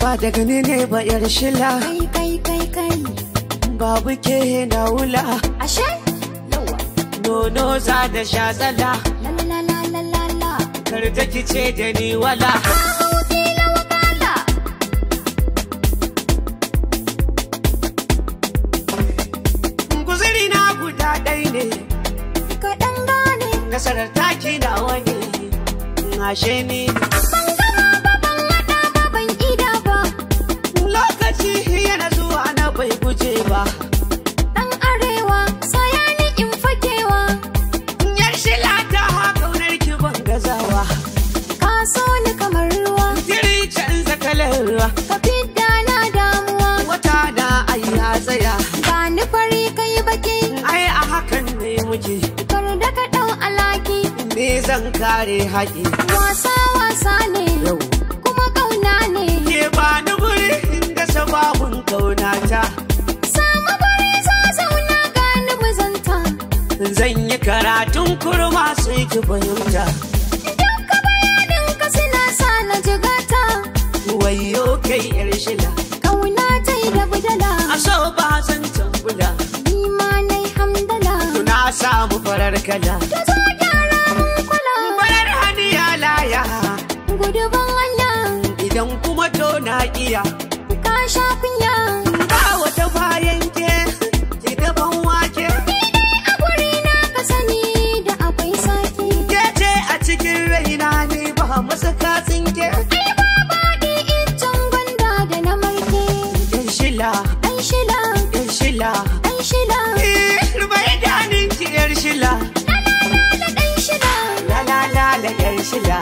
Ba da gani ne ba yar shila. Kai. Babu ke na wula. Ashe? Yawa. Nono za da sha tsala. La. Kar da kice da ni wala. Hauti na wakala. Guzuri na guda ɗai ne. Kaɗan gane. Nasarar taki na wani. Ashe ni. Bai guje ba ɗan arewa saya ni in fakewa yar shila ta kaunar ki ban gazawa ka so ni kamar ruwa jiri canza kalar ruwa ka fidda na damuwa wata na ai ya tsaya ba ni fari kai baki ai a hakan ne muke kar da ka ɗau alaki ne zan kare haƙi wasa ne yau kuma ƙauna ne ke ba ni guri inda sababin ƙaunata samu bari za zauna gani muzanta zan yi karatun kurma sai ki fahimta duka bayanin ka suna sa na jigata wayo kai yar shila ƙauna ta yi da budala a so ba zan tambula ni ma nai hamdala na samu farar kala ta zo gyara mun kula farar haniya laya gudu ban hanya idan kuma to na iya ka sha kunya ba wata bayan ke ki daban wake ni dai a guri na ka sani da akwai saki ke ce a cikin raina ne ba masa katsin ke ai ba baɗi iccen gwanda da na marke yan shila ai shila yan shila ai shila rubai danin ki yar shila la ɗan shila la yan shila